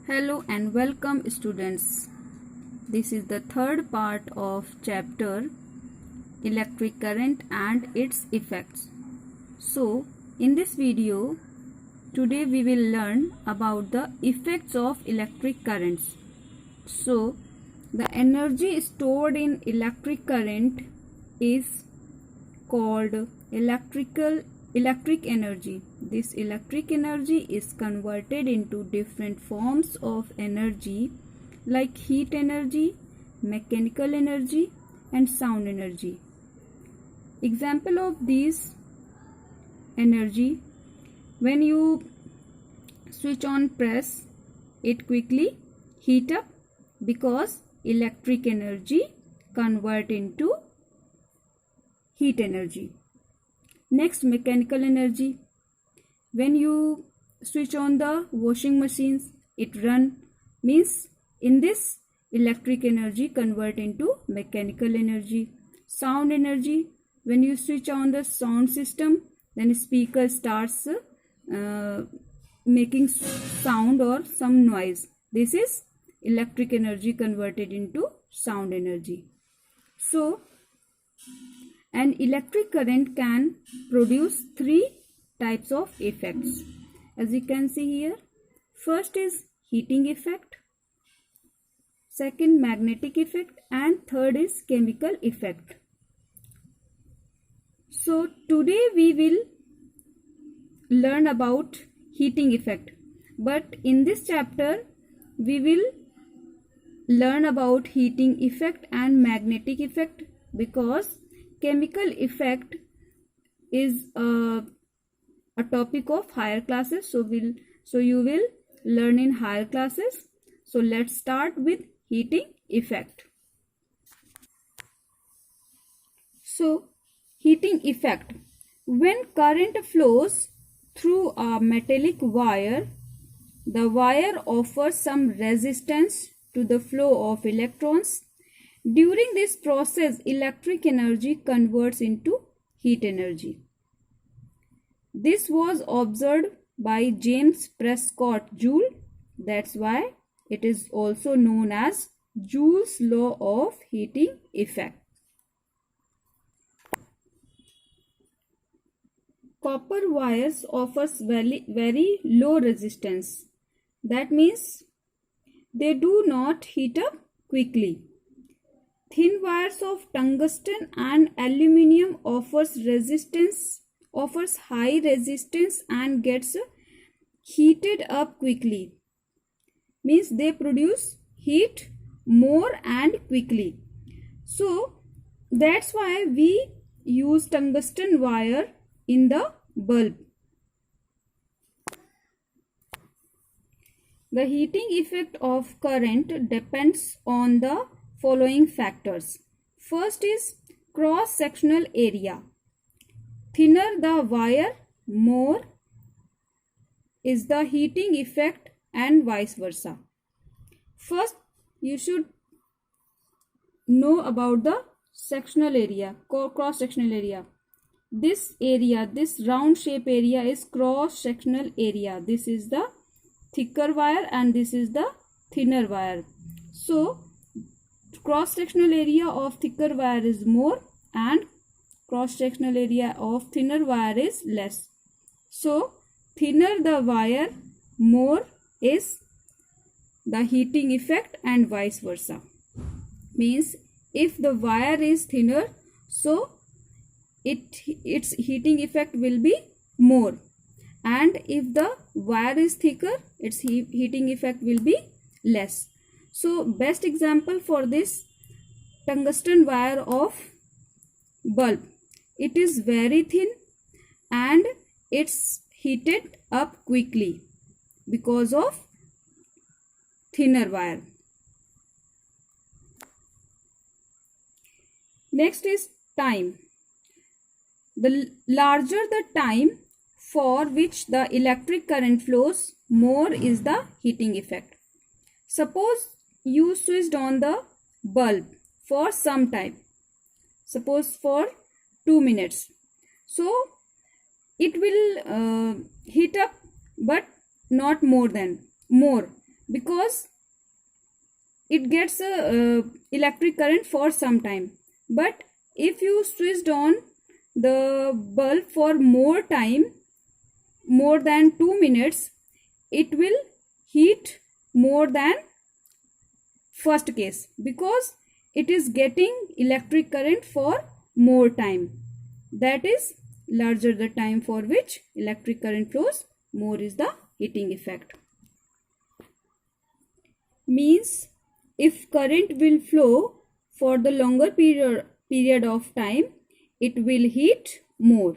Hello and welcome students. This is the third part of chapter electric current and its effects. So in this video today we will learn about the effects of electric currents. So the energy stored in electric current is called electric energy. This electric energy is converted into different forms of energy like heat energy, mechanical energy and sound energy. Example of these energy: when you switch on press, it quickly heat up because electric energy convert into heat energy. Next, mechanical energy. When you switch on the washing machines, it run, means in this electric energy convert into mechanical energy. Sound energy. When you switch on the sound system, then speaker starts making sound or some noise. This is electric energy converted into sound energy. So an electric current can produce three types of effects. As you can see here, first is heating effect, second magnetic effect, and third is chemical effect. So today we will learn about heating effect, but in this chapter we will learn about heating effect and magnetic effect because chemical effect is a topic of higher classes. So you will learn in higher classes. So let's start with heating effect. So heating effect: when current flows through a metallic wire, the wire offers some resistance to the flow of electrons. During this process, electric energy converts into heat energy. This was observed by James Prescott Joule. That's why it is also known as Joule's law of heating effect. Copper wires offers very low resistance. That means they do not heat up quickly. Thin wires of tungsten and aluminium offers high resistance and gets heated up quickly. Means they produce heat more and quickly. So that's why we use tungsten wire in the bulb. The heating effect of current depends on the following factors. First is cross-sectional area. Thinner the wire, more is the heating effect and vice versa. First, you should know about the sectional area, cross-sectional area. This area, this round shape area is cross-sectional area. This is the thicker wire and this is the thinner wire. So cross-sectional area of thicker wire is more and cross-sectional area of thinner wire is less. So thinner the wire, more is the heating effect and vice versa. Means if the wire is thinner, so its heating effect will be more, and if the wire is thicker, its heating effect will be less. So best example for this, tungsten wire of bulb. It is very thin and it's heated up quickly because of thinner wire. Next is time. The larger the time for which the electric current flows, more is the heating effect. Suppose you switched on the bulb for some time, suppose for 2 minutes. So it will heat up but not more. because it gets a electric current for some time. But if you switched on the bulb for more time, more than 2 minutes, it will heat more than first case, because it is getting electric current for more time. That is, larger the time for which electric current flows, more is the heating effect. Means if current will flow for the longer period of time, it will heat more.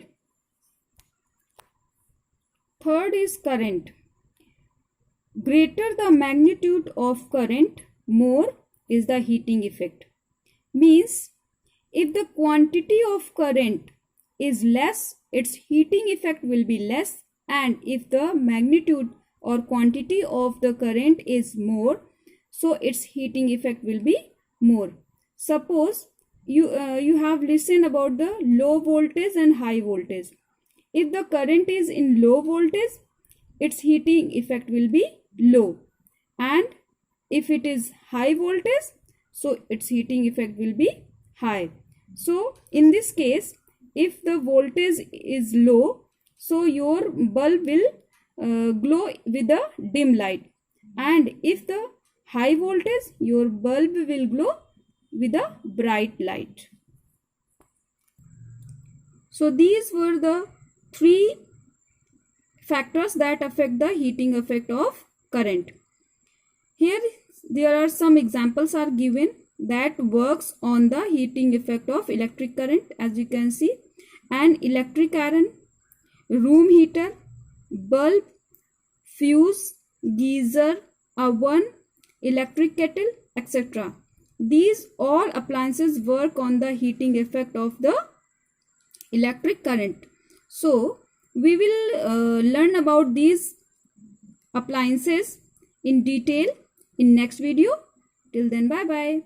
Third is current. Greater the magnitude of current, more is the heating effect. Means if the quantity of current is less, its heating effect will be less, and if the magnitude or quantity of the current is more, so its heating effect will be more. Suppose you have listened about the low voltage and high voltage. If the current is in low voltage, its heating effect will be low, and if it is high voltage, so its heating effect will be high. So in this case, if the voltage is low, so your bulb will glow with a dim light, and if the high voltage, your bulb will glow with a bright light. So these were the 3 factors that affect the heating effect of current. Here there are some examples are given that works on the heating effect of electric current. As you can see, an electric iron, room heater, bulb, fuse, geyser, oven, electric kettle, etc. These all appliances work on the heating effect of the electric current. So we will learn about these appliances in detail in next video. Till then, bye bye.